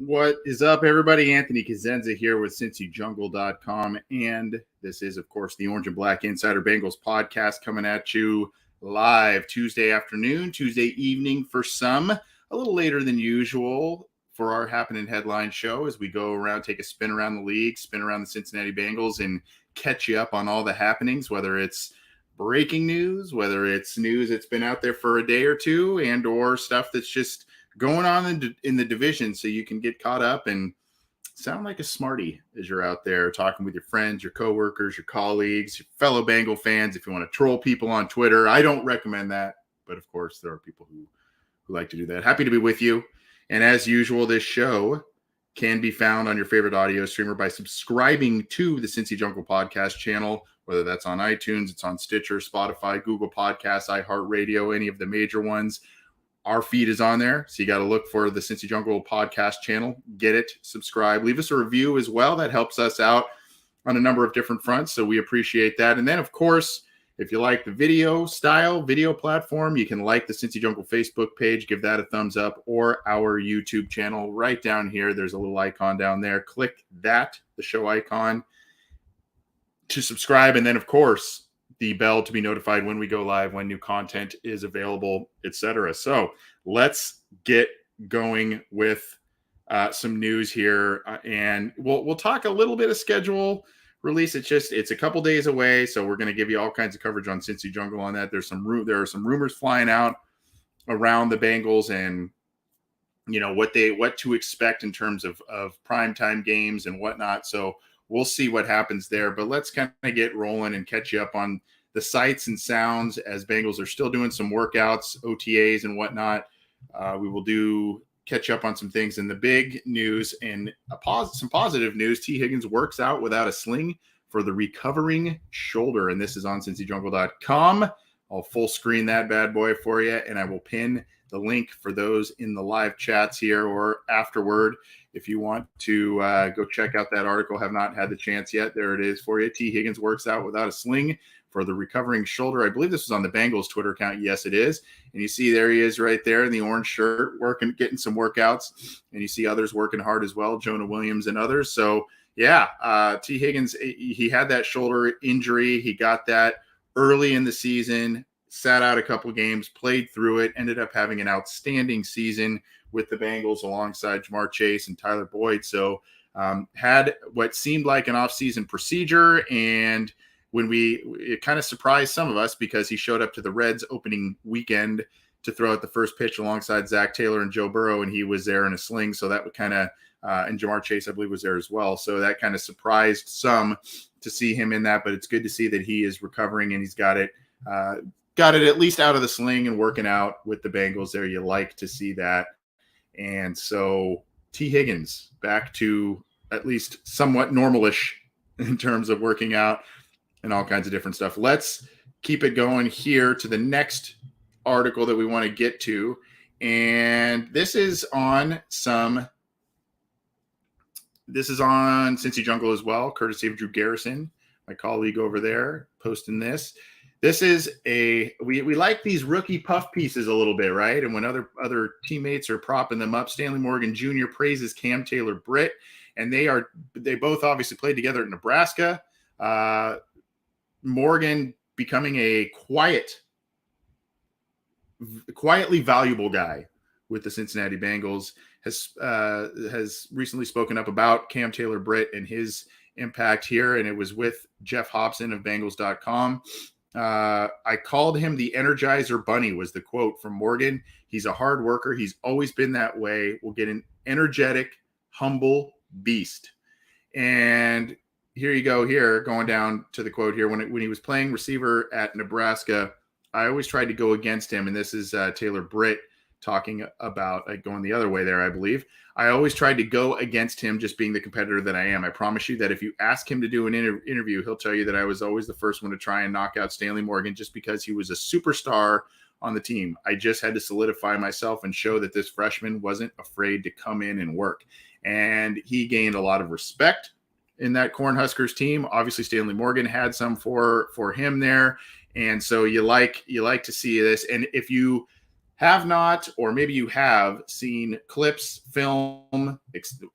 What is up, everybody? Anthony Cosenza here with CincyJungle.com. And this is, of course, the Orange and Black Insider Bengals podcast coming at you live Tuesday afternoon, Tuesday evening for some, a little later than usual for our Happenin Headlines show as we go around, take a spin around the league, spin around the Cincinnati Bengals, and catch you up on all the happenings, whether it's breaking news, whether it's news that's been out there for a day or two, and or stuff that's just going on in the division, so you can get caught up and sound like a smarty as you're out there talking with your friends, your coworkers, your colleagues, your fellow Bengal fans. If you want to troll people on Twitter, I don't recommend that, but of course there are people who like to do that. Happy to be with you. And as usual, this show can be found on your favorite audio streamer by subscribing to the Cincy Jungle podcast channel, whether that's on iTunes, it's on Stitcher, Spotify, Google Podcasts, iHeartRadio, any of the major ones. Our feed is on there, so you got to look for the Cincy Jungle podcast channel. Get it, subscribe, leave us a review as well. That helps us out on a number of different fronts, so we appreciate that. And then, of course, if you like the video platform, you can like the Cincy Jungle Facebook page, give that a thumbs up, or our YouTube channel right down here. There's a little icon down there. Click that, the show icon, to subscribe. And then, of course, the bell to be notified when we go live, when new content is available, etc. So let's get going with some news here, and we'll talk a little bit of schedule release. It's a couple days away, so we're going to give you all kinds of coverage on Cincy Jungle on that. There are some rumors flying out around the Bengals, and what to expect in terms of primetime games and whatnot. So we'll see what happens there, but let's kind of get rolling and catch you up on the sights and sounds as Bengals are still doing some workouts, OTAs and whatnot. We will catch up on some things in the big news, and some positive news. T. Higgins works out without a sling for the recovering shoulder, and this is on CincyJungle.com. I'll full screen that bad boy for you, and I will pin the link for those in the live chats here or afterward. If you want to go check out that article, have not had the chance yet, there it is for you. T. Higgins works out without a sling for the recovering shoulder. I believe this was on the Bengals Twitter account. Yes, it is. And you see there he is right there in the orange shirt, getting some workouts. And you see others working hard as well, Jonah Williams and others. So, yeah, T. Higgins, he had that shoulder injury. He got that early in the season, sat out a couple games, played through it, ended up having an outstanding season with the Bengals alongside Jamar Chase and Tyler Boyd. So had what seemed like an offseason procedure, and it kind of surprised some of us because he showed up to the Reds opening weekend to throw out the first pitch alongside Zach Taylor and Joe Burrow, and he was there in a sling. So that would kind of and Jamar Chase, I believe, was there as well. So that kind of surprised some to see him in that, but it's good to see that he is recovering and he's got it at least out of the sling and working out with the Bengals there. You like to see that. And so T. Higgins back to at least somewhat normalish in terms of working out and all kinds of different stuff. Let's keep it going here to the next article that we want to get to. And this is on Cincy Jungle as well, courtesy of Drew Garrison, my colleague over there, posting this. This is we like these rookie puff pieces a little bit, right? And when other teammates are propping them up, Stanley Morgan Jr. praises Cam Taylor-Britt, and they both obviously played together at Nebraska. Morgan becoming a quietly valuable guy with the Cincinnati Bengals has recently spoken up about Cam Taylor-Britt and his impact here, and it was with Jeff Hobson of Bengals.com. I called him the Energizer Bunny was the quote from Morgan. He's a hard worker. He's always been that way. We'll get an energetic, humble beast. And here you go here, going down to the quote here. When he was playing receiver at Nebraska, I always tried to go against him. And this is Taylor-Britt talking about going the other way there, I believe. I always tried to go against him, just being the competitor that I am. I promise you that if you ask him to do an interview, he'll tell you that I was always the first one to try and knock out Stanley Morgan just because he was a superstar on the team. I just had to solidify myself and show that this freshman wasn't afraid to come in and work. And he gained a lot of respect in that Cornhuskers team. Obviously, Stanley Morgan had some for him there. And so you like to see this. And if you have not, or maybe you have seen clips, film,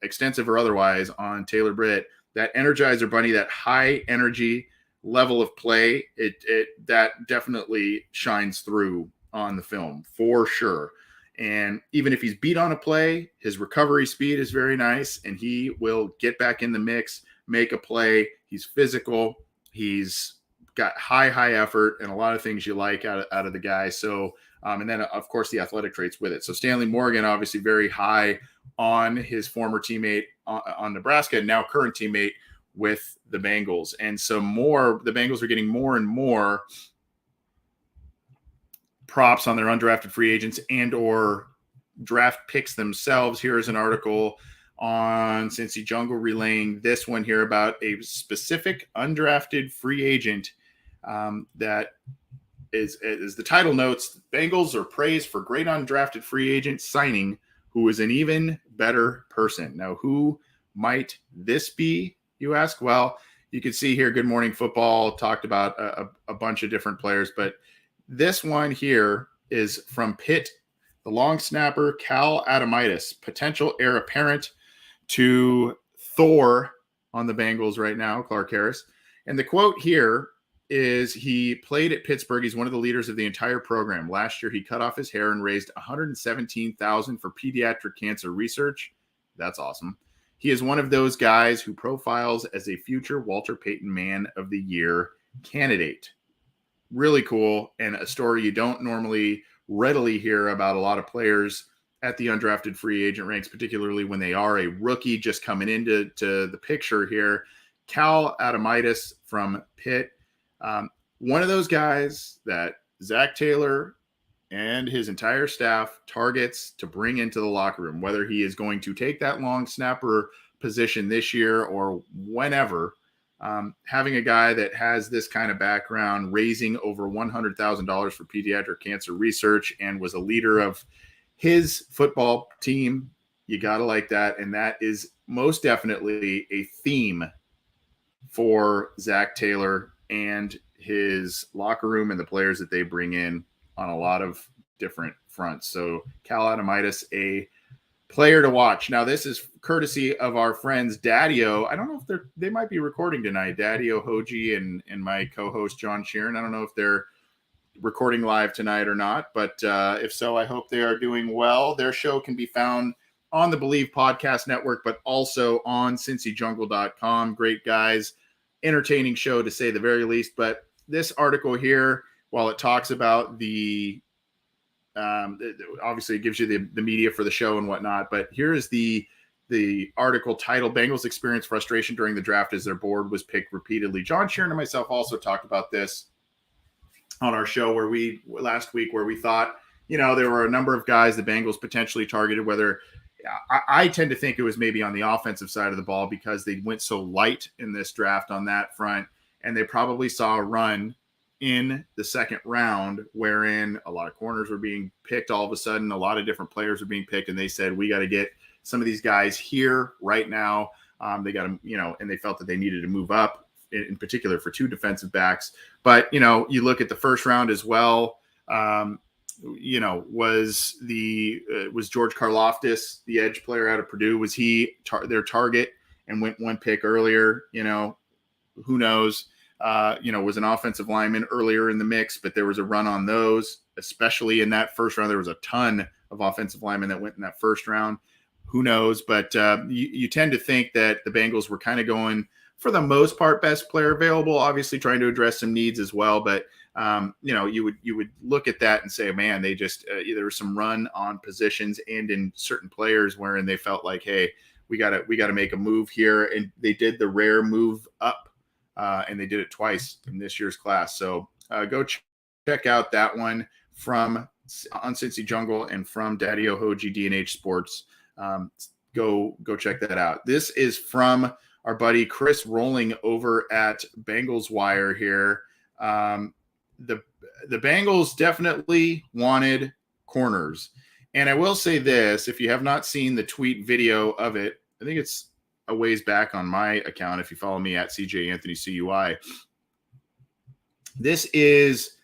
extensive or otherwise, on Taylor Britt, that Energizer Bunny, that high energy level of play, that definitely shines through on the film for sure. And even if he's beat on a play, his recovery speed is very nice, and he will get back in the mix, make a play. He's physical. He's got high effort, and a lot of things you like out of the guy. So, and then of course the athletic traits with it. So Stanley Morgan, obviously very high on his former teammate on Nebraska, and now current teammate with the Bengals. And so the Bengals are getting more and more props on their undrafted free agents and or draft picks themselves. Here is an article on Cincy Jungle relaying this one here about a specific undrafted free agent that is, as the title notes, Bengals are praised for great undrafted free agent signing who is an even better person. Now, who might this be, you ask? Well, you can see here Good Morning Football talked about a bunch of different players, but this one here is from Pitt, the long snapper Cal Adamitis, potential heir apparent to Thor on the Bengals right now, Clark Harris. And the quote here is, he played at Pittsburgh. He's one of the leaders of the entire program. Last year, he cut off his hair and raised $117,000 for pediatric cancer research. That's awesome. He is one of those guys who profiles as a future Walter Payton Man of the Year candidate. Really cool, and a story you don't normally readily hear about a lot of players at the undrafted free agent ranks, particularly when they are a rookie just coming into the picture here. Cal Adamitis from Pitt, one of those guys that Zach Taylor and his entire staff targets to bring into the locker room, whether he is going to take that long snapper position this year or whenever. Having a guy that has this kind of background, raising over $100,000 for pediatric cancer research, and was a leader of his football team, you got to like that. And that is most definitely a theme for Zach Taylor and his locker room and the players that they bring in on a lot of different fronts. So Cal Adamitis, a player to watch. Now, this is courtesy of our friends Daddio. I don't know if they might be recording tonight. Daddio Hoji and my co-host John Sheeran. I don't know if they're recording live tonight or not, but if so, I hope they are doing well. Their show can be found on the Believe Podcast Network, but also on cincyjungle.com. Great guys, entertaining show to say the very least. But this article here, while it talks about the obviously it gives you the media for the show and whatnot, but here is the article titled "Bengals Experience Frustration During the Draft as Their Board Was Picked Repeatedly." John Sheeran and myself also talked about this on our show last week, where we thought, there were a number of guys the Bengals potentially targeted, whether I tend to think it was maybe on the offensive side of the ball because they went so light in this draft on that front, and they probably saw a run in the second round wherein a lot of corners were being picked all of a sudden, a lot of different players were being picked, and they said, we got to get some of these guys here right now. They got to, and they felt that they needed to move up in particular for two defensive backs. But, you look at the first round as well, was George Karlaftis, the edge player out of Purdue, was he their target and went one pick earlier? Who knows? Was an offensive lineman earlier in the mix, but there was a run on those, especially in that first round. There was a ton of offensive linemen that went in that first round. Who knows? But you tend to think that the Bengals were kind of going, for the most part, best player available, obviously trying to address some needs as well. But, you would look at that and say, man, they just there was some run on positions and in certain players wherein they felt like, hey, we got to make a move here. And they did the rare move up, and they did it twice in this year's class. So go check out that one on Cincy Jungle and from Daddio Hoji DNH Sports. Go check that out. This is from our buddy Chris Rolling over at Bengals Wire here. The Bengals definitely wanted corners. And I will say this, if you have not seen the tweet video of it, I think it's a ways back on my account, if you follow me at CJ Anthony CUI. This is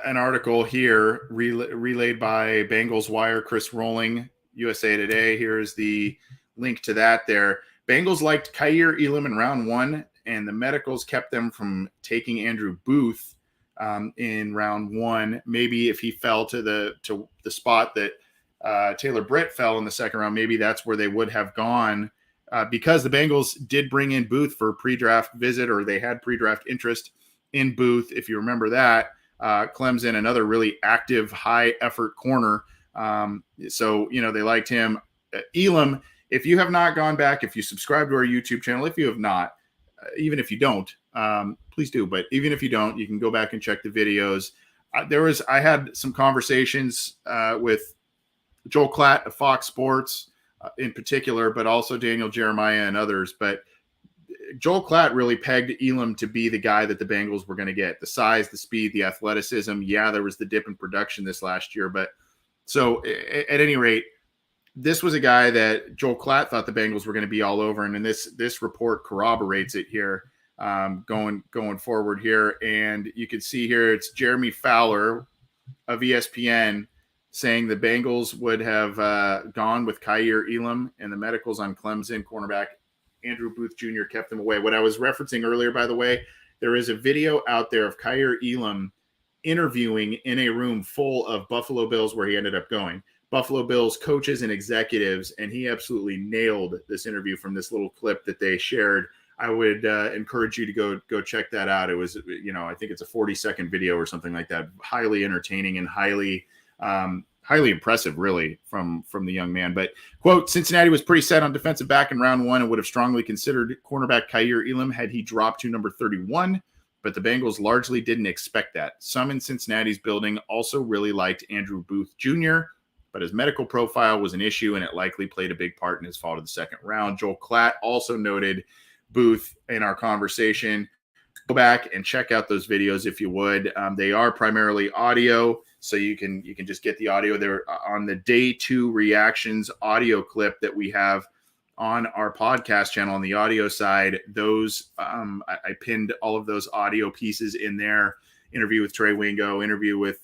an article here relayed by Bengals Wire, Chris Rolling, USA Today. Here's the link to that there. Bengals liked Kaiir Elam in round 1, and the medicals kept them from taking Andrew Booth in round 1. Maybe if he fell to the spot that Taylor Britt fell in the second round, maybe that's where they would have gone because the Bengals did bring in Booth for a pre-draft visit, or they had pre-draft interest in Booth, if you remember that. Clemson, another really active, high-effort corner. So, they liked him. Elam, if you have not gone back, if you subscribe to our YouTube channel, if you have not, even if you don't, please do. But even if you don't, you can go back and check the videos. I had some conversations with Joel Klatt of Fox Sports in particular, but also Daniel Jeremiah and others. But Joel Klatt really pegged Elam to be the guy that the Bengals were going to get. The size, the speed, the athleticism. Yeah, there was the dip in production this last year. But so at any rate, this was a guy that Joel Klatt thought the Bengals were going to be all over. And this report corroborates it here going forward here. And you can see here, it's Jeremy Fowler of ESPN saying the Bengals would have gone with Kaiir Elam, and the medicals on Clemson cornerback Andrew Booth Jr. kept them away. What I was referencing earlier, by the way, there is a video out there of Kaiir Elam interviewing in a room full of Buffalo Bills, where he ended up going, Buffalo Bills coaches and executives, and he absolutely nailed this interview from this little clip that they shared. I would encourage you to go check that out. It was, I think it's a 40-second video or something like that. Highly entertaining and highly impressive, really, from the young man. But, quote, Cincinnati was pretty set on defensive back in round 1 and would have strongly considered cornerback Kaiir Elam had he dropped to number 31, but the Bengals largely didn't expect that. Some in Cincinnati's building also really liked Andrew Booth Jr., but his medical profile was an issue, and it likely played a big part in his fall to the second round. Joel Klatt also noted Booth in our conversation. Go back and check out those videos if you would. They are primarily audio, so you can just get the audio there on the day 2 reactions audio clip that we have on our podcast channel on the audio side. Those I pinned all of those audio pieces in there. Interview with Trey Wingo, interview with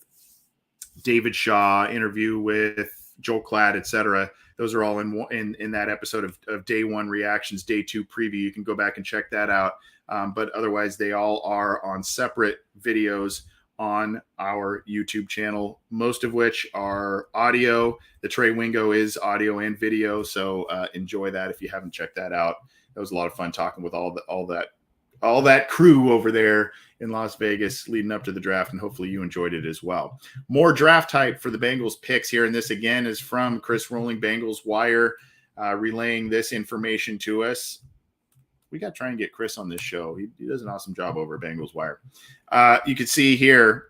David Shaw, interview with Joel Klatt, etc. Those are all in that episode of day 1 reactions, day 2 preview. You can go back and check that out. But otherwise, they all are on separate videos on our YouTube channel, most of which are audio. The Trey Wingo is audio and video, so enjoy that if you haven't checked that out. That was a lot of fun talking with all that crew over there in Las Vegas leading up to the draft, and hopefully you enjoyed it as well. More draft hype for the Bengals picks here, and this again is from Chris Rolling, Bengals Wire, relaying this information to us. We got to try and get Chris on this show. He does an awesome job over at Bengals Wire. You can see here,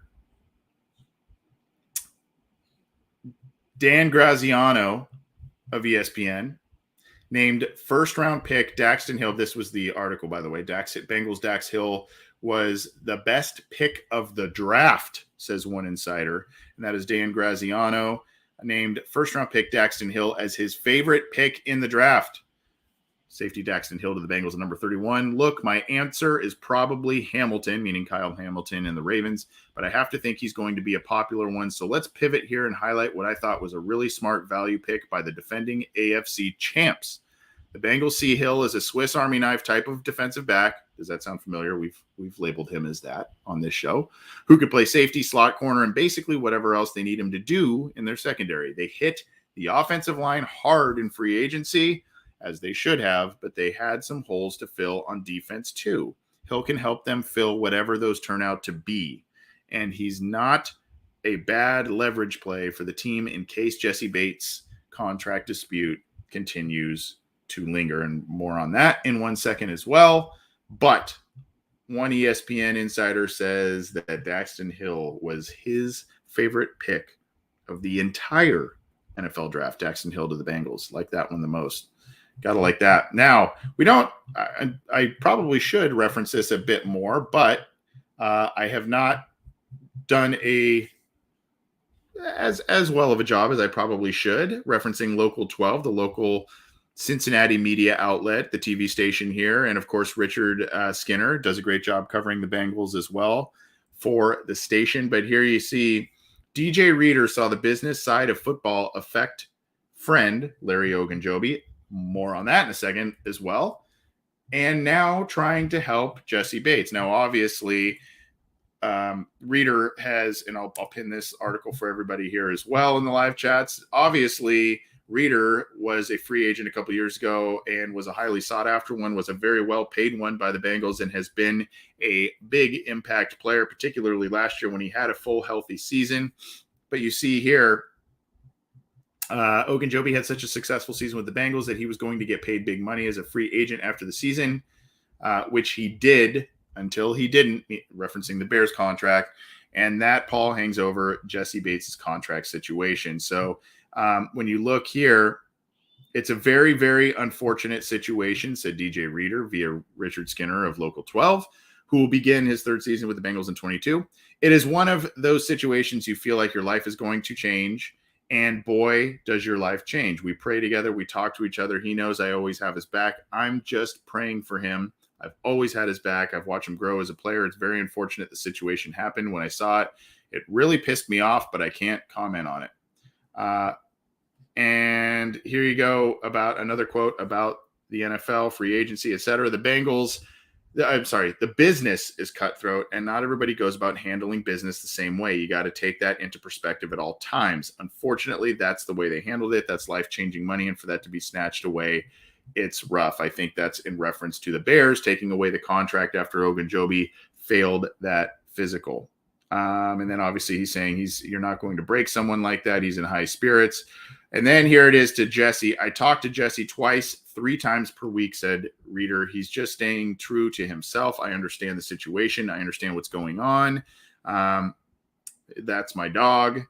Dan Graziano of ESPN named first-round pick Daxton Hill. This was the article, by the way. Bengals Dax Hill was the best pick of the draft, says one insider. And that is Dan Graziano, named first-round pick Daxton Hill as his favorite pick in the draft. Safety Daxton Hill to the Bengals at number 31. Look, my answer is probably Hamilton, meaning Kyle Hamilton and the Ravens, but I have to think he's going to be a popular one. So let's pivot here and highlight what I thought was a really smart value pick by the defending AFC champs. The Bengals see Hill as a Swiss Army knife type of defensive back. Does that sound familiar? We've labeled him as that on this show. Who could play safety, slot corner, and basically whatever else they need him to do in their secondary. They hit the offensive line hard in free agency, as they should have, but they had some holes to fill on defense too. Hill can help them fill whatever those turn out to be. And he's not a bad leverage play for the team in case Jesse Bates' contract dispute continues to linger. And more on that in 1 second as well. But one ESPN insider says that Daxton Hill was his favorite pick of the entire NFL draft. Daxton Hill to the Bengals. Like that one the most. Gotta like that. Now, we don't, I probably should reference this a bit more, but I have not done as well of a job as I probably should, referencing Local 12, the local Cincinnati media outlet, the TV station here. And of course, Richard Skinner does a great job covering the Bengals as well for the station. But here you see DJ Reader saw the business side of football affect friend Larry Ogunjobi. More on that in a second as well. And now trying to help Jesse Bates. Now, obviously, Reader has, and I'll pin this article for everybody here as well in the live chats. Obviously, Reader was a free agent a couple years ago and was a highly sought after one, was a very well paid one by the Bengals, and has been a big impact player, particularly last year when he had a full healthy season. But you see here, Ogunjobi had such a successful season with the Bengals that he was going to get paid big money as a free agent after the season, which he did until he didn't, referencing the Bears contract. And that Paul hangs over Jesse Bates' contract situation. So when you look here, it's a very, very unfortunate situation, said DJ Reader via Richard Skinner of Local 12, who will begin his third season with the Bengals in 22. It is one of those situations you feel like your life is going to change. And boy, does your life change. We pray together. We talk to each other. He knows I always have his back. I'm just praying for him. I've always had his back. I've watched him grow as a player. It's very unfortunate the situation happened. When I saw it, it really pissed me off, but I can't comment on it. And here you go about another quote about the NFL, free agency, etc. The business is cutthroat, and not everybody goes about handling business the same way. You got to take that into perspective at all times. Unfortunately, that's the way they handled it. That's life-changing money, and for that to be snatched away, it's rough. I think that's in reference to the Bears taking away the contract after Ogunjobi failed that physical. And then obviously he's saying you're not going to break someone like that. He's in high spirits. And then here it is to Jesse. I talked to Jesse twice, 3 times per week, said Reader. He's just staying true to himself. I understand the situation. I understand what's going on. That's my dog.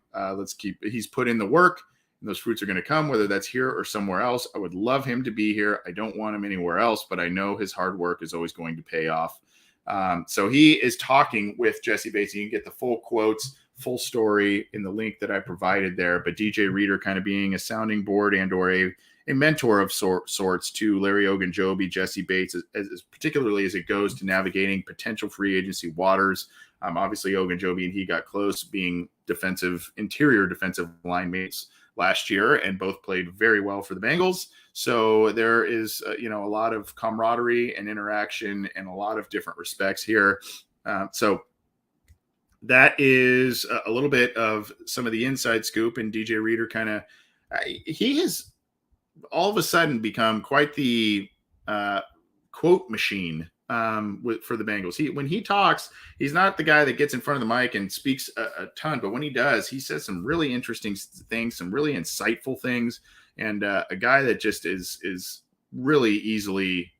He's put in the work, and those fruits are going to come, whether that's here or somewhere else. I would love him to be here. I don't want him anywhere else, but I know his hard work is always going to pay off. So he is talking with Jesse Bates. You can get the full quotes, full story in the link that I provided there. But DJ Reader kind of being a sounding board and or a mentor of sorts to Larry Ogunjobi, Jesse Bates, as particularly as it goes to navigating potential free agency waters. Obviously, Ogunjobi and he got close, being interior defensive line mates last year, and both played very well for the Bengals. So there is, a lot of camaraderie and interaction and a lot of different respects here. So that is a little bit of some of the inside scoop. And DJ Reader he has all of a sudden become quite the quote machine for the Bengals. When he talks, he's not the guy that gets in front of the mic and speaks a ton, but when he does, he says some really interesting things, some really insightful things, and a guy that just is really easily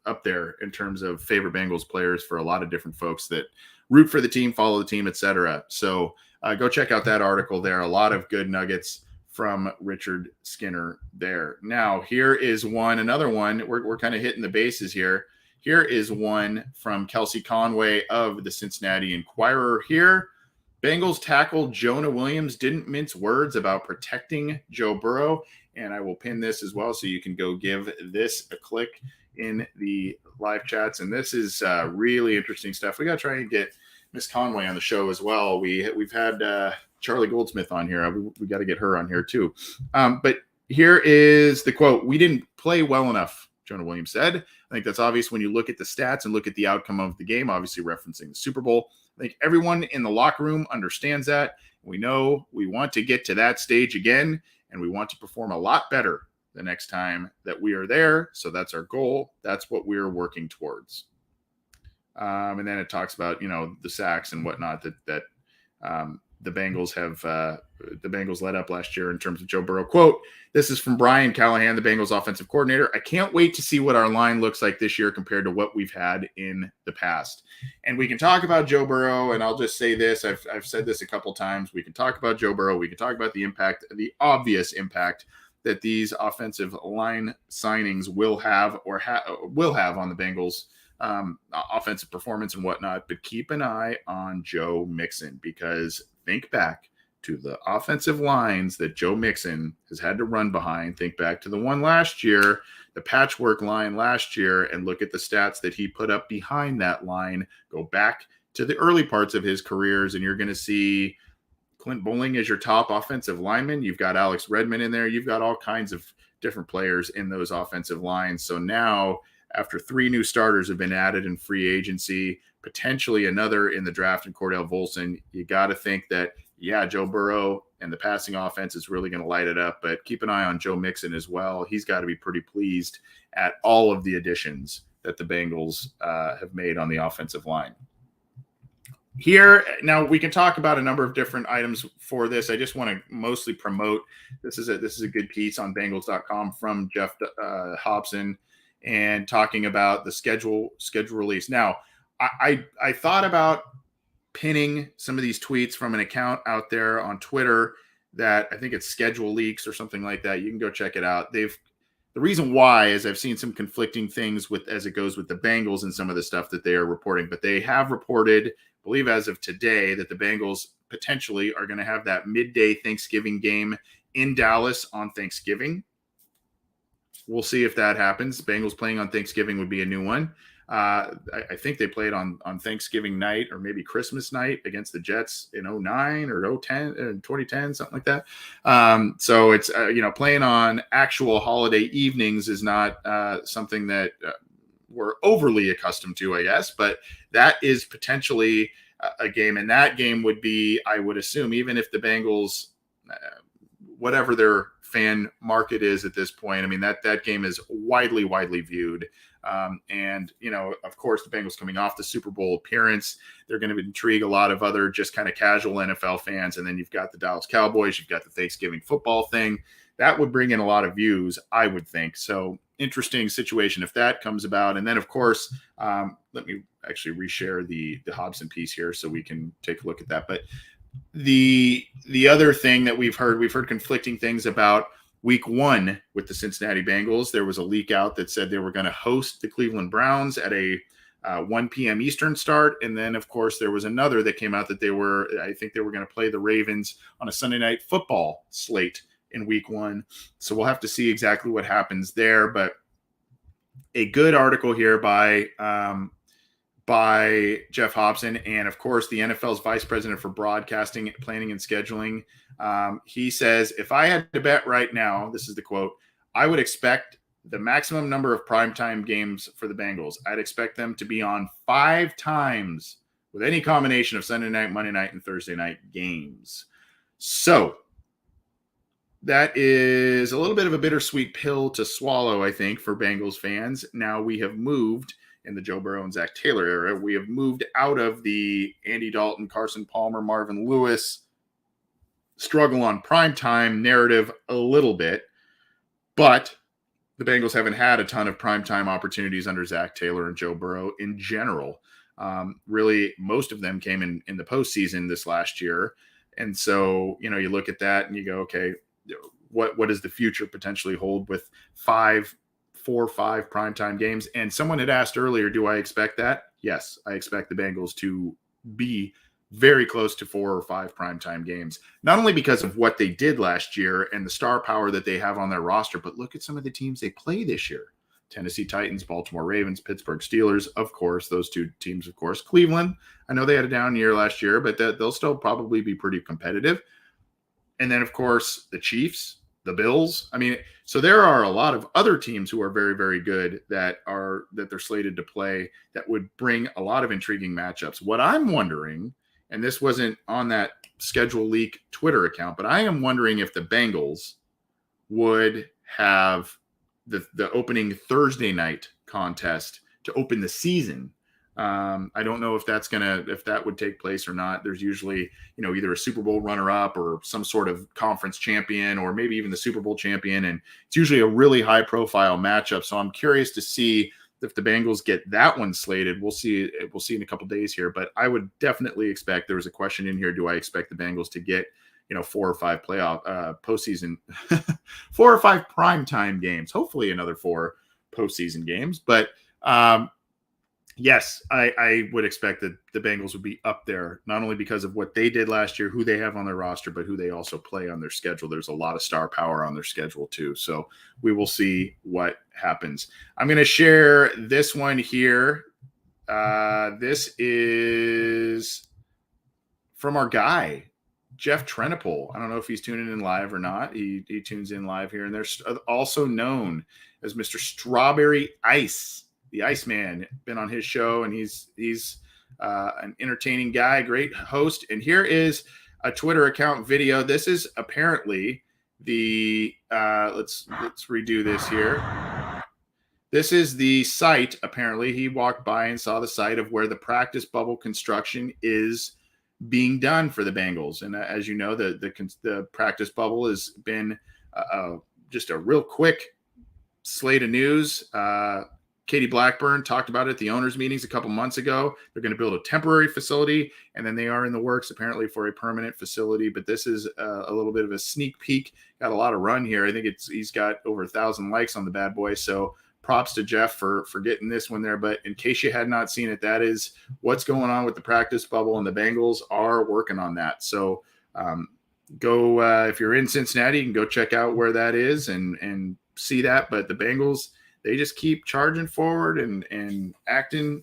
up there in terms of favorite Bengals players for a lot of different folks that root for the team, follow the team, etc. So go check out that article there. A lot of good nuggets from Richard Skinner there. Now, here is another one. We're kind of hitting the bases here. Here is one from Kelsey Conway of the Cincinnati Enquirer here. Bengals tackle Jonah Williams didn't mince words about protecting Joe Burrow. And I will pin this as well so you can go give this a click in the live chats. And this is really interesting stuff. We got to try and get Miss Conway on the show as well. We've had Charlie Goldsmith on here. We got to get her on here too. But here is the quote. "We didn't play well enough," Jonah Williams said. I think that's obvious when you look at the stats and look at the outcome of the game, obviously referencing the Super Bowl. I think everyone in the locker room understands that. We know we want to get to that stage again, and we want to perform a lot better the next time that we are there. So that's our goal. That's what we're working towards. And then it talks about, the sacks and whatnot that the Bengals let up last year in terms of Joe Burrow. Quote, this is from Brian Callahan, the Bengals offensive coordinator. "I can't wait to see what our line looks like this year compared to what we've had in the past." And we can talk about Joe Burrow, and I'll just say this. I've said this a couple times. We can talk about Joe Burrow. We can talk about the impact, the obvious impact that these offensive line signings will have on the Bengals offensive performance and whatnot. But keep an eye on Joe Mixon, because think back to the offensive lines that Joe Mixon has had to run behind. Think back to the one last year, the patchwork line last year, and look at the stats that he put up behind that line. Go back to the early parts of his careers, and you're going to see Clint Bowling as your top offensive lineman. You've got Alex Redmond in there. You've got all kinds of different players in those offensive lines. So now, after 3 new starters have been added in free agency, potentially another in the draft in Cordell Volson, you got to think that, yeah, Joe Burrow and the passing offense is really going to light it up. But keep an eye on Joe Mixon as well. He's got to be pretty pleased at all of the additions that the Bengals have made on the offensive line. Here, now we can talk about a number of different items for this. I just want to mostly promote, this is a good piece on Bengals.com from Jeff Hobson, and talking about the schedule release. Now, I thought about pinning some of these tweets from an account out there on Twitter that I think it's Schedule Leaks or something like that. You can go check it out. The reason why is I've seen some conflicting things as it goes with the Bengals and some of the stuff that they are reporting, but they have reported, I believe as of today, that the Bengals potentially are going to have that midday Thanksgiving game in Dallas on Thanksgiving. We'll see if that happens. Bengals playing on Thanksgiving would be a new one. I think they played on Thanksgiving night or maybe Christmas night against the Jets in 2009 or 2010, something like that. So it's, playing on actual holiday evenings is not something that we're overly accustomed to, I guess, but that is potentially a game. And that game would be, I would assume, even if the Bengals, whatever their fan market is at this point, I mean, that game is widely viewed. And, of course, the Bengals coming off the Super Bowl appearance, they're going to intrigue a lot of other just kind of casual NFL fans. And then you've got the Dallas Cowboys, you've got the Thanksgiving football thing. That would bring in a lot of views, I would think. So interesting situation if that comes about. And then, of course, let me actually reshare the Hobson piece here so we can take a look at that. But the other thing that we've heard conflicting things about week 1 with the Cincinnati Bengals. There was a leak out that said they were going to host the Cleveland Browns at a 1 p.m. Eastern start. And then, of course, there was another that came out that I think they were going to play the Ravens on a Sunday night football slate in week 1. So we'll have to see exactly what happens there. But a good article here by Jeff Hobson, and of course the NFL's vice president for broadcasting, planning, and scheduling. He says, if I had to bet right now, this is the quote, I would expect the maximum number of primetime games for the Bengals. I'd expect them to be on 5 times with any combination of Sunday night, Monday night, and Thursday night games. So that is a little bit of a bittersweet pill to swallow, I think, for Bengals fans. Now we have moved in the Joe Burrow and Zach Taylor era. We have moved out of the Andy Dalton, Carson Palmer, Marvin Lewis struggle on primetime narrative a little bit, but the Bengals haven't had a ton of primetime opportunities under Zach Taylor and Joe Burrow in general. Really, most of them came in the postseason this last year. And so, you look at that and you go, okay, what does the future potentially hold with 4 or 5 primetime games? And someone had asked earlier, do I expect that? Yes, I expect the Bengals to be very close to 4 or 5 primetime games, not only because of what they did last year and the star power that they have on their roster, but look at some of the teams they play this year. Tennessee Titans, Baltimore Ravens, Pittsburgh Steelers, of course, those 2 teams, of course. Cleveland, I know they had a down year last year, but they'll still probably be pretty competitive. And then, of course, the Chiefs, the Bills. I mean, so there are a lot of other teams who are very, very good that they're slated to play that would bring a lot of intriguing matchups. What I'm wondering, and this wasn't on that schedule leak Twitter account, but I am wondering if the Bengals would have the opening Thursday night contest to open the season. I don't know if that would take place or not. There's usually, either a Super Bowl runner-up or some sort of conference champion, or maybe even the Super Bowl champion. And it's usually a really high-profile matchup. So I'm curious to see if the Bengals get that one slated. We'll see in a couple days here. But I would definitely expect, there was a question in here, do I expect the Bengals to get 4 or 5 playoff postseason, 4 or 5 primetime games, hopefully another 4 postseason games. But yes, I would expect that the Bengals would be up there, not only because of what they did last year, who they have on their roster, but who they also play on their schedule. There's a lot of star power on their schedule too. So we will see what happens. I'm going to share this one here. This is from our guy, Jeff Trenopole. I don't know if he's tuning in live or not. He tunes in live here and there. Also known as Mr. Strawberry Ice, the Iceman. Been on his show, and he's an entertaining guy, great host. And here is a Twitter account video. This is apparently the let's redo this here. This is the site. Apparently, he walked by and saw the site of where the practice bubble construction is being done for the Bengals. And as you know, the practice bubble has been just a real quick slate of news. Katie Blackburn talked about it at the owners' meetings a couple months ago. They're going to build a temporary facility, and then they are in the works apparently for a permanent facility. But this is a little bit of a sneak peek. Got a lot of run here. I think he's got over 1,000 likes on the bad boy. So props to Jeff for getting this one there. But in case you had not seen it, that is what's going on with the practice bubble, and the Bengals are working on that. So go if you're in Cincinnati, you can go check out where that is and see that. But the Bengals, they just keep charging forward and acting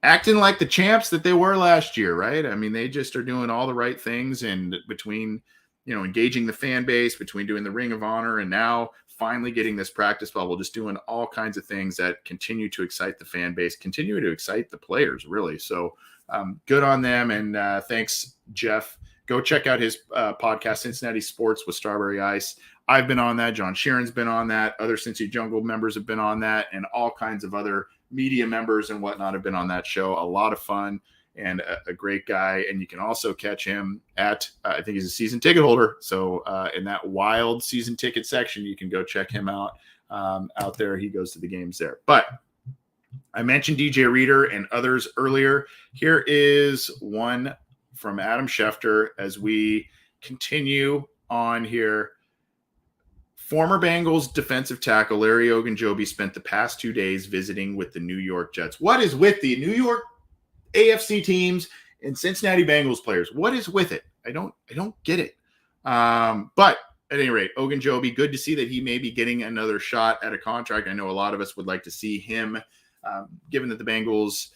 like the champs that they were last year, right? I mean, they just are doing all the right things, and between, engaging the fan base, between doing the Ring of Honor and now finally getting this practice bubble, just doing all kinds of things that continue to excite the fan base, continue to excite the players, really. So good on them, and thanks, Jeff. Go check out his podcast, Cincinnati Sports with Strawberry Ice. I've been on that. John Sheeran's been on that. Other Cincy Jungle members have been on that, and all kinds of other media members and whatnot have been on that show. A lot of fun, and a great guy. And you can also catch him at, I think he's a season ticket holder. So in that wild season ticket section, you can go check him out out there. He goes to the games there. But I mentioned DJ Reader and others earlier. Here is one from Adam Schefter as we continue on here. Former Bengals defensive tackle Larry Ogunjobi spent the past 2 days visiting with the New York Jets. What is with the New York AFC teams and Cincinnati Bengals players? What is with it? I don't get it. But at any rate, Ogunjobi, good to see that he may be getting another shot at a contract. I know a lot of us would like to see him, given that the Bengals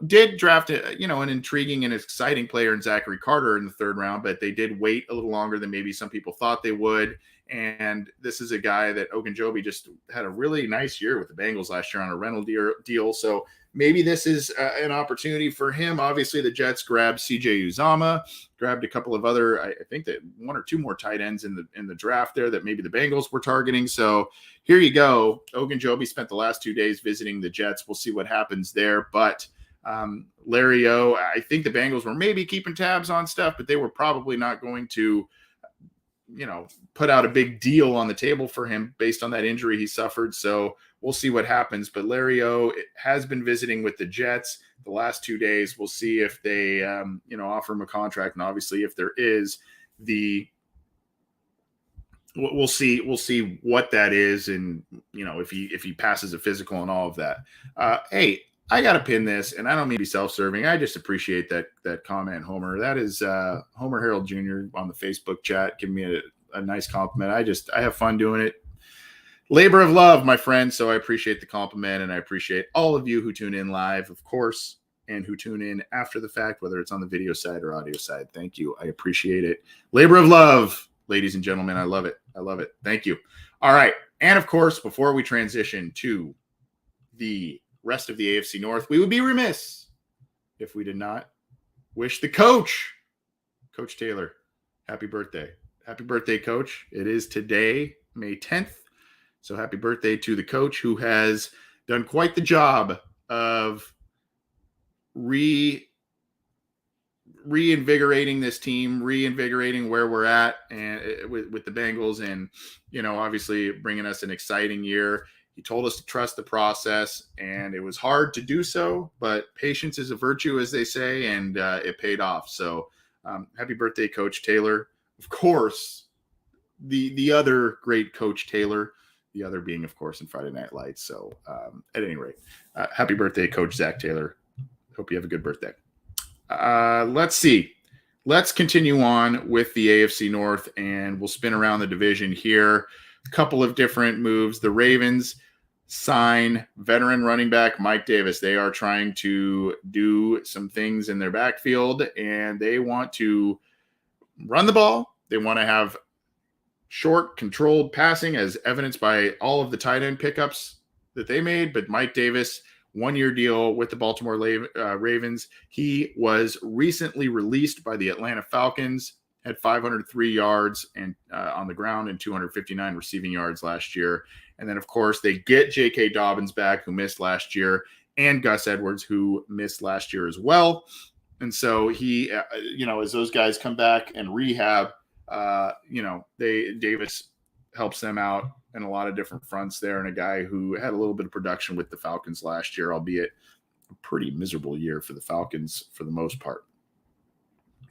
did draft an intriguing and exciting player in Zachary Carter in the third round, but they did wait a little longer than maybe some people thought they would. And this is a guy that Ogunjobi just had a really nice year with the Bengals last year on a rental deal. So maybe this is an opportunity for him. Obviously, the Jets grabbed CJ Uzomah, grabbed a couple of other, I think that one or two more tight ends in the draft there that maybe the Bengals were targeting. So here you go. Ogunjobi spent the last 2 days visiting the Jets. We'll see what happens there. But Larry O, I think the Bengals were maybe keeping tabs on stuff, but they were probably not going to put out a big deal on the table for him based on that injury he suffered. So we'll see what happens. But Larry O has been visiting with the Jets the last 2 days. We'll see if they, offer him a contract. And obviously if there is we'll see what that is. And, if he passes a physical and all of that. Hey, I got to pin this, and I don't mean to be self-serving. I just appreciate that comment, Homer. That is Homer Harold Jr. on the Facebook chat giving me a nice compliment. I have fun doing it. Labor of love, my friend. So I appreciate the compliment, and I appreciate all of you who tune in live, of course, and who tune in after the fact, whether it's on the video side or audio side. Thank you. I appreciate it. Labor of love, ladies and gentlemen. I love it. I love it. Thank you. All right. And of course, before we transition to the rest of the AFC North, we would be remiss if we did not wish the coach, Coach Taylor, happy birthday. Happy birthday, Coach. It is today, May 10th. So happy birthday to the coach, who has done quite the job of reinvigorating this team, reinvigorating where we're at and with the Bengals, and obviously bringing us an exciting year. He told us to trust the process, and it was hard to do so, but patience is a virtue, as they say, and it paid off. So happy birthday, Coach Taylor. Of course, the other great Coach Taylor, the other being, of course, in Friday Night Lights. So at any rate, happy birthday, Coach Zach Taylor. Hope you have a good birthday. Let's see. Let's continue on with the AFC North, and we'll spin around the division here. A couple of different moves. The Ravens sign veteran running back Mike Davis. They are trying to do some things in their backfield, and they want to run the ball. They want to have short, controlled passing, as evidenced by all of the tight end pickups that they made. But Mike Davis, 1-year deal with the Baltimore Ravens. He was recently released by the Atlanta Falcons, had 503 yards and on the ground and 259 receiving yards last year. And then, of course, they get J.K. Dobbins back, who missed last year, and Gus Edwards, who missed last year as well. And so he, as those guys come back and rehab, Davis helps them out in a lot of different fronts there, and a guy who had a little bit of production with the Falcons last year, albeit a pretty miserable year for the Falcons for the most part.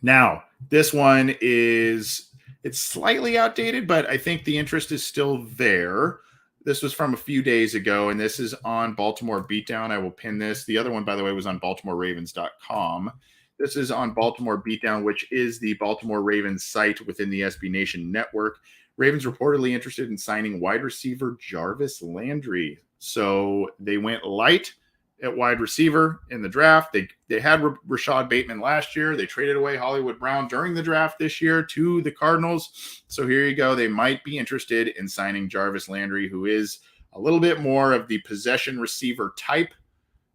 Now, this one it's slightly outdated, but I think the interest is still there. This was from a few days ago, and this is on Baltimore Beatdown. I will pin this. The other one, by the way, was on BaltimoreRavens.com. This is on Baltimore Beatdown, which is the Baltimore Ravens site within the SB Nation network. Ravens reportedly interested in signing wide receiver Jarvis Landry. So they went light at wide receiver in the draft. They had Rashad Bateman last year. They traded away Hollywood Brown during the draft this year to the Cardinals. So here you go. They might be interested in signing Jarvis Landry, who is a little bit more of the possession receiver type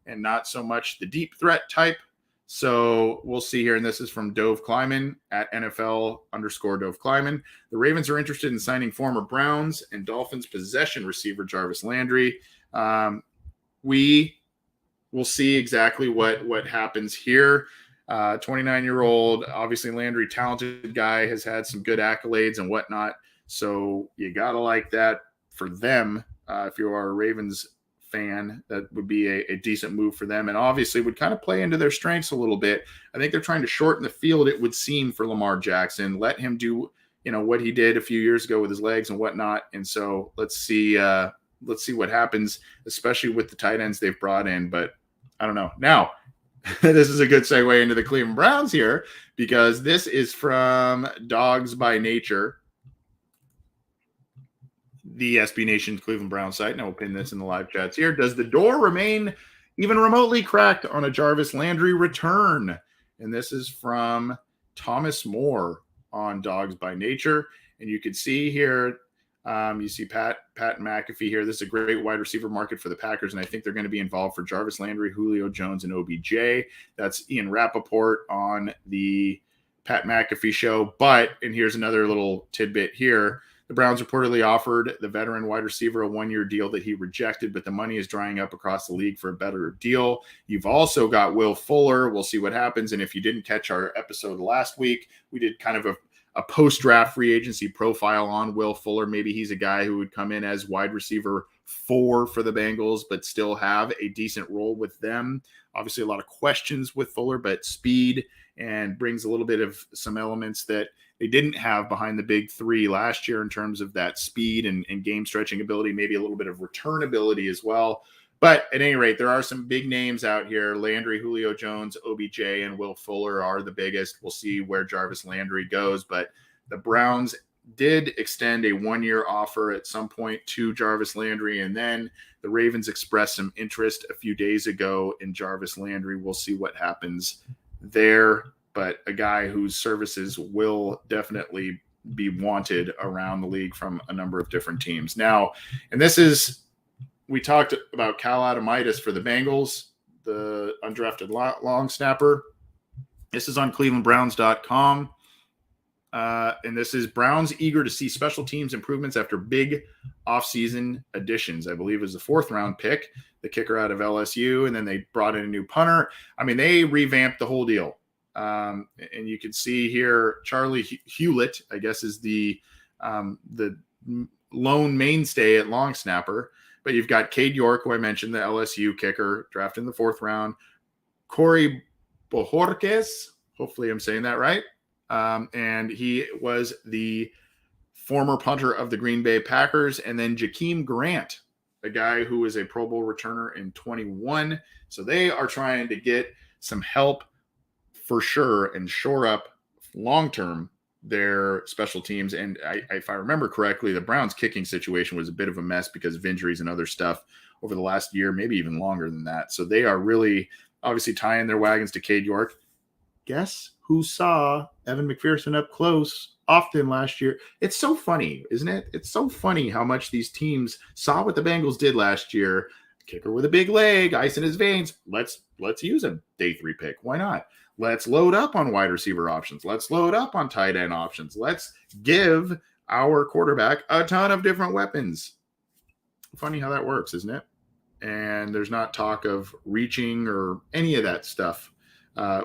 and not so much the deep threat type. So we'll see here. And this is from Dove Kleiman at NFL_Dove Kleiman. The Ravens are interested in signing former Browns and Dolphins possession receiver Jarvis Landry. We'll see exactly what happens here. 29-year-old, obviously Landry, talented guy, has had some good accolades and whatnot. So you got to like that for them. If you are a Ravens fan, that would be a decent move for them, and obviously would kind of play into their strengths a little bit. I think they're trying to shorten the field, it would seem, for Lamar Jackson, let him do what he did a few years ago with his legs and whatnot. And so let's see what happens, especially with the tight ends they've brought in. But I don't know. Now, this is a good segue into the Cleveland Browns here, because this is from Dogs by Nature, the SB Nation Cleveland Browns site, and I will pin this in the live chats here. Does the door remain even remotely cracked on a Jarvis Landry return? And this is from Thomas Moore on Dogs by Nature. And you can see here, you see Pat McAfee here. This is a great wide receiver market for the Packers, and I think they're going to be involved for Jarvis Landry, Julio Jones, and OBJ. That's Ian Rappaport on the Pat McAfee show. And here's another little tidbit here. The Browns reportedly offered the veteran wide receiver a 1-year deal that he rejected, but the money is drying up across the league for a better deal. You've also got Will Fuller. We'll see what happens. And if you didn't catch our episode last week, we did kind of a post-draft free agency profile on Will Fuller. Maybe he's a guy who would come in as wide receiver 4 for the Bengals, but still have a decent role with them. Obviously, a lot of questions with Fuller, but speed, and brings a little bit of some elements that they didn't have behind the big three last year in terms of that speed and game stretching ability, maybe a little bit of return ability as well. But at any rate, there are some big names out here. Landry, Julio Jones, OBJ, and Will Fuller are the biggest. We'll see where Jarvis Landry goes. But the Browns did extend a 1-year offer at some point to Jarvis Landry, and then the Ravens expressed some interest a few days ago in Jarvis Landry. We'll see what happens there. But a guy whose services will definitely be wanted around the league from a number of different teams. Now, and we talked about Cal Adamitis for the Bengals, the undrafted long snapper. This is on clevelandbrowns.com. And this is Browns eager to see special teams improvements after big offseason additions. I believe it was the 4th-round pick, the kicker out of LSU, and then they brought in a new punter. I mean, they revamped the whole deal. And you can see here, Charlie Hewlett, I guess, is the lone mainstay at long snapper. But you've got Cade York, who I mentioned, the LSU kicker, drafted in the 4th round. Corey Bojorquez, hopefully I'm saying that right. And he was the former punter of the Green Bay Packers. And then Jakeem Grant, a guy who was a Pro Bowl returner in 21. So they are trying to get some help for sure and shore up long-term their special teams. And if I remember correctly, the Browns kicking situation was a bit of a mess because of injuries and other stuff over the last year, maybe even longer than that. So they are really obviously tying their wagons to Cade York. Guess who saw Evan McPherson up close often last year? It's so funny, isn't it? It's so funny how much these teams saw what the Bengals did last year. Kicker with a big leg, ice in his veins. Let's use him. Day 3 pick. Why not? Let's load up on wide receiver options. Let's load up on tight end options. Let's give our quarterback a ton of different weapons. Funny how that works, isn't it? And there's not talk of reaching or any of that stuff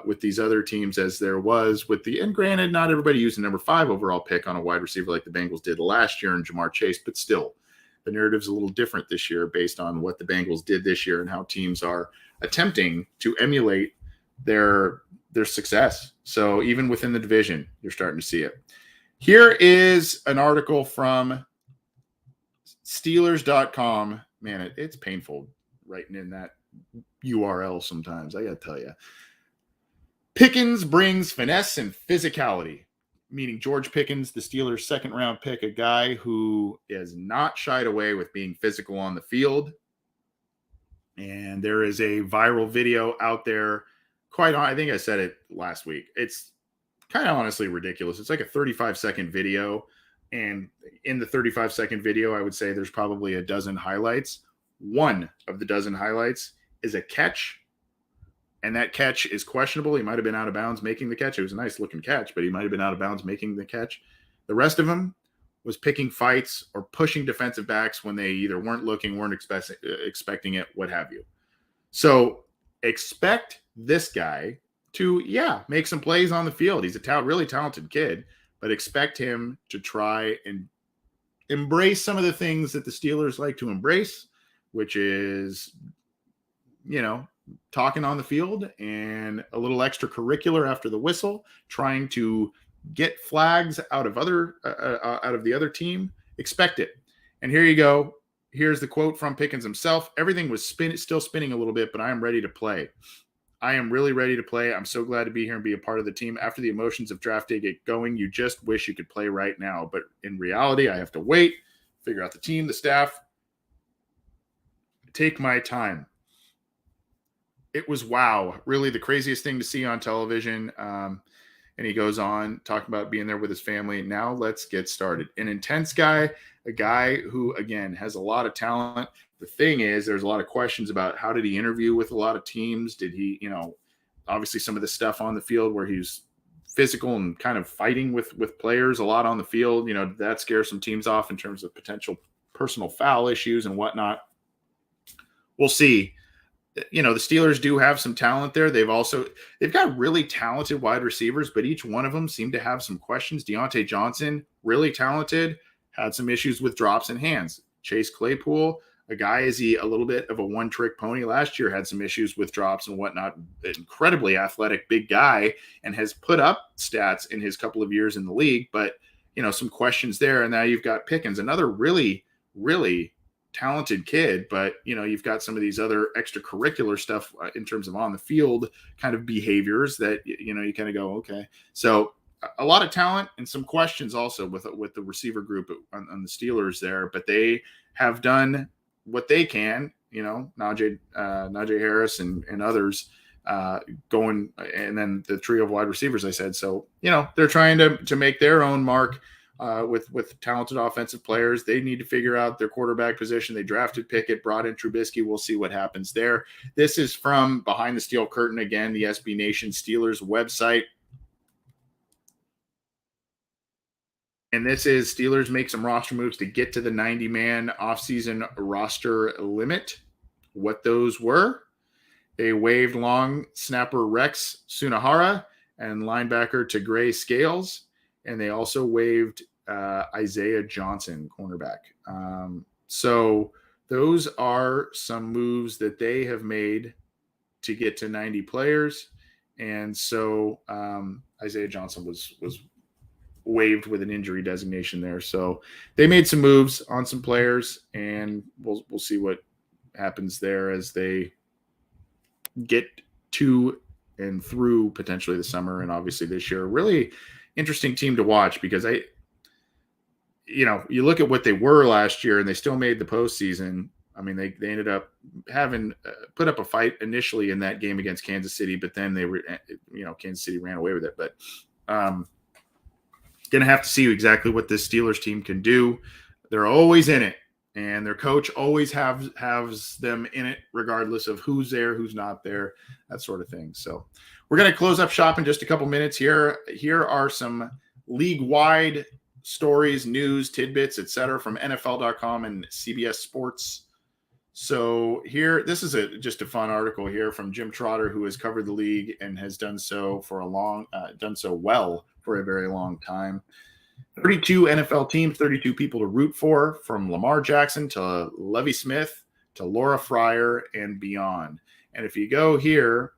with these other teams as there was with the, and granted, not everybody used the number 5 overall pick on a wide receiver like the Bengals did last year in Jamar Chase, but still, the narrative's a little different this year based on what the Bengals did this year and how teams are attempting to emulate their success. So even within the division, you're starting to see it. Here is an article from Steelers.com. Man, it's painful writing in that URL sometimes, I got to tell you. Pickens brings finesse and physicality, meaning George Pickens, the Steelers' second-round pick, a guy who is not shied away with being physical on the field. And there is a viral video out there. I think I said it last week. It's kind of honestly ridiculous. It's like a 35-second video. And in the 35-second video, I would say there's probably a dozen highlights. One of the dozen highlights is a catch. And that catch is questionable. He might have been out of bounds making the catch. It was a nice looking catch, but he might have been out of bounds making the catch. The rest of them was picking fights or pushing defensive backs when they either weren't looking, weren't expecting it, what have you. So expect this guy to, make some plays on the field. He's a really talented kid, but expect him to try and embrace some of the things that the Steelers like to embrace, which is, talking on the field and a little extracurricular after the whistle, trying to get flags out of the other team. Expect it. And here you go. Here's the quote from Pickens himself. Everything was still spinning a little bit, but I am ready to play. I am really ready to play. I'm so glad to be here and be a part of the team. After the emotions of draft day get going, you just wish you could play right now. But in reality, I have to wait, figure out the team, the staff, take my time. It was really the craziest thing to see on television. And he goes on talking about being there with his family. Now let's get started. An intense guy, a guy who, again, has a lot of talent. The thing is, there's a lot of questions about how did he interview with a lot of teams? Did he, obviously some of the stuff on the field where he's physical and kind of fighting with players a lot on the field, that scares some teams off in terms of potential personal foul issues and whatnot. We'll see. The Steelers do have some talent there. They've got really talented wide receivers, but each one of them seemed to have some questions. Deontay Johnson, really talented, had some issues with drops and hands. Chase Claypool, a guy, is he a little bit of a one-trick pony? Last year had some issues with drops and whatnot. Incredibly athletic, big guy, and has put up stats in his couple of years in the league, but, some questions there. And now you've got Pickens, another really, really talented kid, but you've got some of these other extracurricular stuff in terms of on the field kind of behaviors that you kind of go, okay. So a lot of talent and some questions also with the receiver group on the Steelers there, but they have done what they can. Najee Harris and others going, and then the trio of wide receivers I said. So they're trying to make their own mark. With talented offensive players. They need to figure out their quarterback position. They drafted Pickett, brought in Trubisky. We'll see what happens there. This is from Behind the Steel Curtain, again, the SB Nation Steelers website. And this is Steelers make some roster moves to get to the 90-man offseason roster limit. What those were: they waived long snapper Rex Sunahara and linebacker Tegray Scales. And they also waived Isaiah Johnson, cornerback. So those are some moves that they have made to get to 90 players. And so Isaiah Johnson was waived with an injury designation there. So they made some moves on some players, and we'll see what happens there as they get to and through potentially the summer and obviously this year. Really interesting team to watch because you look at what they were last year and they still made the postseason. I mean, they ended up having put up a fight initially in that game against Kansas City, but then Kansas City ran away with it. But going to have to see exactly what this Steelers team can do. They're always in it, and their coach always has them in it, regardless of who's there, who's not there, that sort of thing. So we're going to close up shop in just a couple minutes here. Here are some league-wide stories, news, tidbits, etc. from NFL.com and CBS Sports. So here, this is just a fun article here from Jim Trotter, who has covered the league and has done so well for a very long time. 32 NFL teams, 32 people to root for, from Lamar Jackson to Lovie Smith to Laura Fryer and beyond. And if you go here,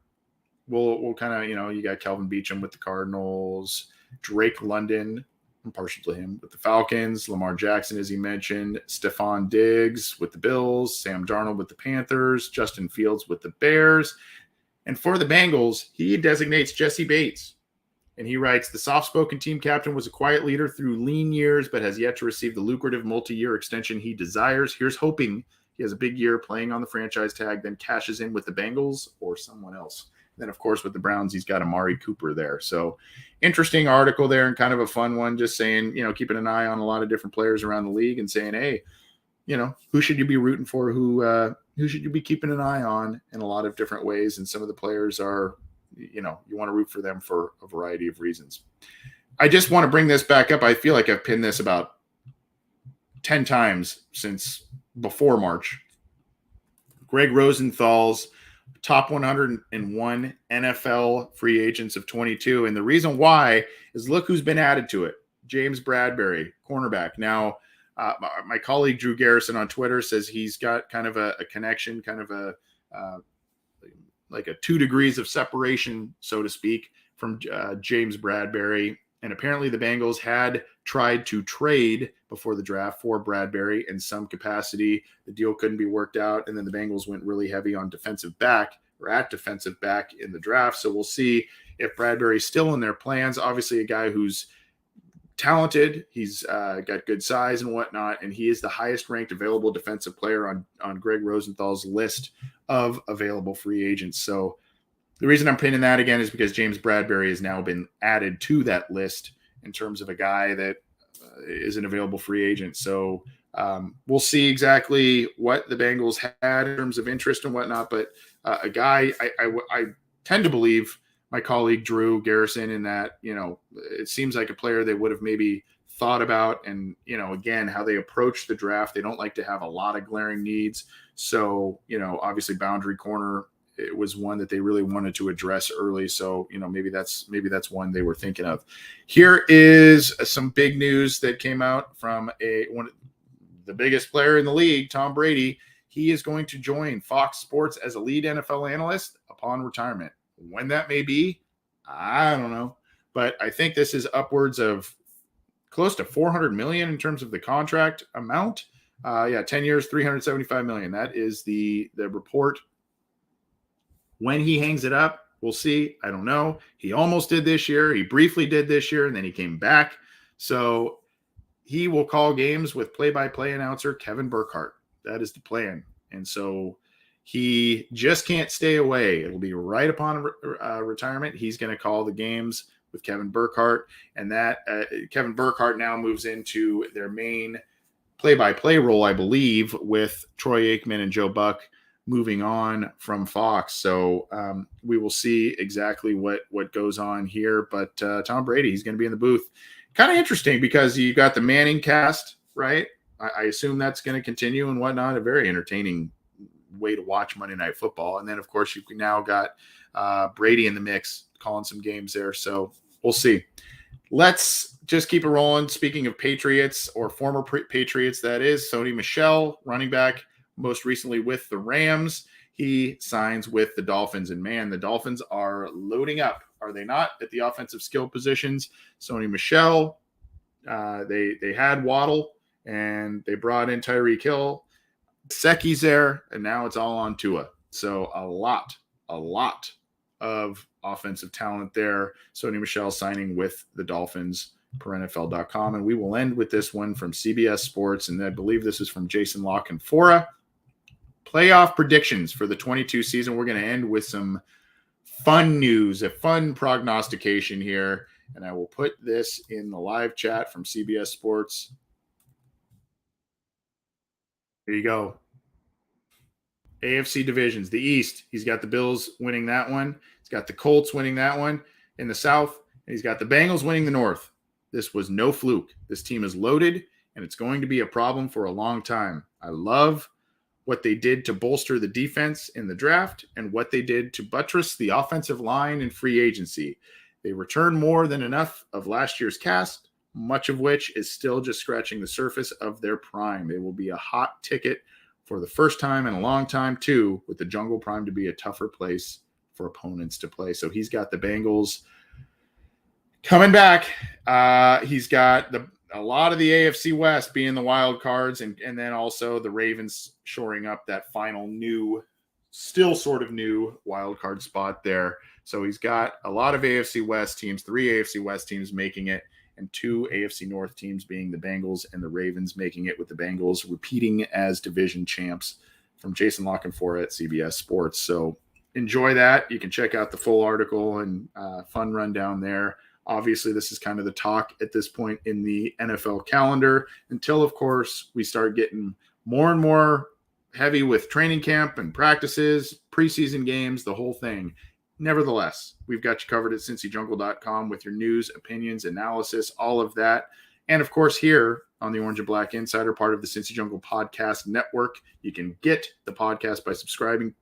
we'll kind of, you got Kelvin Beachum with the Cardinals, Drake London, I'm partial to him, with the Falcons, Lamar Jackson, as he mentioned, Stephon Diggs with the Bills, Sam Darnold with the Panthers, Justin Fields with the Bears. And for the Bengals, he designates Jesse Bates. And he writes, the soft-spoken team captain was a quiet leader through lean years, but has yet to receive the lucrative multi-year extension he desires. Here's hoping he has a big year playing on the franchise tag, then cashes in with the Bengals or someone else. Then, of course, with the Browns, he's got Amari Cooper there. So interesting article there and kind of a fun one, just saying, keeping an eye on a lot of different players around the league and saying, hey, who should you be rooting for? Who should you be keeping an eye on in a lot of different ways? And some of the players are, you want to root for them for a variety of reasons. I just want to bring this back up. I feel like I've pinned this about 10 times since before March. Greg Rosenthal's top 101 NFL free agents of 22. And the reason why is look who's been added to it. James Bradbury, cornerback. Now, my colleague Drew Garrison on Twitter says he's got kind of a connection, kind of like a 2 degrees of separation, so to speak, from James Bradbury. And apparently the Bengals had tried to trade before the draft for Bradbury in some capacity. The deal couldn't be worked out. And then the Bengals went really heavy on defensive back in the draft. So we'll see if Bradbury's still in their plans. Obviously a guy who's talented. He's got good size and whatnot. And he is the highest ranked available defensive player on Greg Rosenthal's list of available free agents. So the reason I'm pinning that again is because James Bradbury has now been added to that list in terms of a guy that is an available free agent. So we'll see exactly what the Bengals had in terms of interest and whatnot. But a guy I tend to believe my colleague Drew Garrison in that, it seems like a player they would have maybe thought about. And, again, how they approach the draft. They don't like to have a lot of glaring needs. So, obviously boundary corner, it was one that they really wanted to address early. So, maybe that's one they were thinking of. Here is some big news that came out from the biggest player in the league, Tom Brady. He is going to join Fox Sports as a lead NFL analyst upon retirement. When that may be, I don't know. But I think this is upwards of close to $400 million in terms of the contract amount. 10 years, $375 million. That is the report. When he hangs it up, we'll see. I don't know. He almost did this year. He briefly did this year, and then he came back. So he will call games with play-by-play announcer Kevin Burkhardt. That is the plan. And so he just can't stay away. It'll be right upon retirement. He's going to call the games with Kevin Burkhardt. And that Kevin Burkhardt now moves into their main play-by-play role, I believe, with Troy Aikman and Joe Buck moving on from Fox. So we will see exactly what goes on here. But Tom Brady, he's going to be in the booth. Kind of interesting because you got the Manning cast, right? I assume that's going to continue and whatnot. A very entertaining way to watch Monday Night Football. And then, of course, you now got Brady in the mix, calling some games there. So we'll see. Let's just keep it rolling. Speaking of Patriots, or former Patriots, that is, Sony Michel, running back, most recently with the Rams. He signs with the Dolphins. And, man, the Dolphins are loading up, are they not, at the offensive skill positions? Sony Michel, they had Waddle, and they brought in Tyreek Hill. Secchi's there, and now it's all on Tua. So a lot of offensive talent there. Sony Michel signing with the Dolphins per NFL.com. And we will end with this one from CBS Sports. And I believe this is from Jason La Canfora. Playoff predictions for the 22 season. We're going to end with some fun news, a fun prognostication here. And I will put this in the live chat from CBS Sports. Here you go. AFC divisions, the East. He's got the Bills winning that one. He's got the Colts winning that one. In the South, and he's got the Bengals winning the North. This was no fluke. This team is loaded, and it's going to be a problem for a long time. I love what they did to bolster the defense in the draft and what they did to buttress the offensive line in free agency. They returned more than enough of last year's cast, much of which is still just scratching the surface of their prime. They will be a hot ticket for the first time in a long time, too, with the Jungle Prime to be a tougher place for opponents to play. So he's got the Bengals coming back. He's got a lot of the AFC West being the wild cards, and then also the Ravens shoring up that final still sort of new wild card spot there. So he's got a lot of AFC West teams, 3 AFC West teams making it, and 2 AFC North teams being the Bengals and the Ravens making it, with the Bengals repeating as division champs, from Jason La Canfora at CBS Sports. So enjoy that. You can check out the full article and fun rundown there. Obviously, this is kind of the talk at this point in the NFL calendar until, of course, we start getting more and more heavy with training camp and practices, preseason games, the whole thing. Nevertheless, we've got you covered at CincyJungle.com with your news, opinions, analysis, all of that. And, of course, here on the Orange and Black Insider, part of the Cincy Jungle Podcast Network, you can get the podcast by subscribing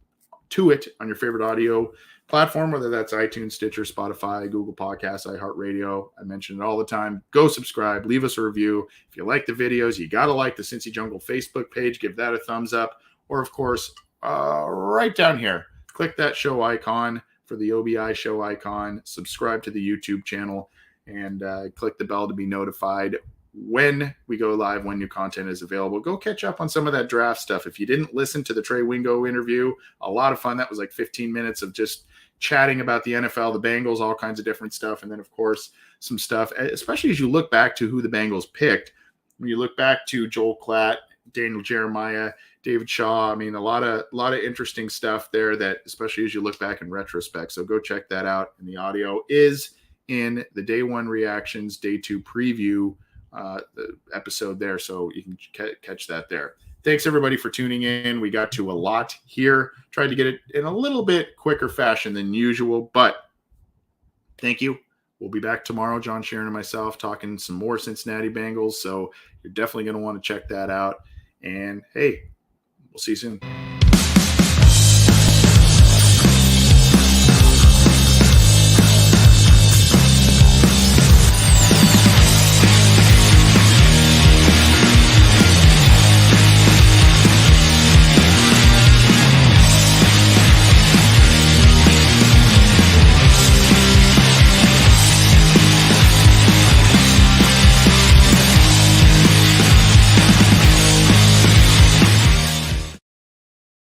to it on your favorite audio platform, whether that's iTunes, Stitcher, Spotify, Google Podcasts, iHeartRadio. I mention it all the time. Go subscribe, leave us a review. If you like the videos, you got to like the Cincy Jungle Facebook page, give that a thumbs up. Or, of course, right down here, click that show icon for the OBI show icon, subscribe to the YouTube channel, and click the bell to be notified when we go live, when new content is available. Go catch up on some of that draft stuff. If you didn't listen to the Trey Wingo interview, a lot of fun. That was like 15 minutes of just chatting about the NFL, the Bengals, all kinds of different stuff. And then, of course, some stuff, especially as you look back to who the Bengals picked. When you look back to Joel Klatt, Daniel Jeremiah, David Shaw, I mean, a lot of interesting stuff there, that especially as you look back in retrospect. So go check that out. And the audio is in the day 1 reactions, day 2 preview the episode there, so you can catch that there. Thanks everybody for tuning in. We got to a lot here, tried to get it in a little bit quicker fashion than usual, but thank you. We'll be back tomorrow, John Sharon and myself, talking some more Cincinnati Bengals, so you're definitely going to want to check that out. And hey, we'll see you soon.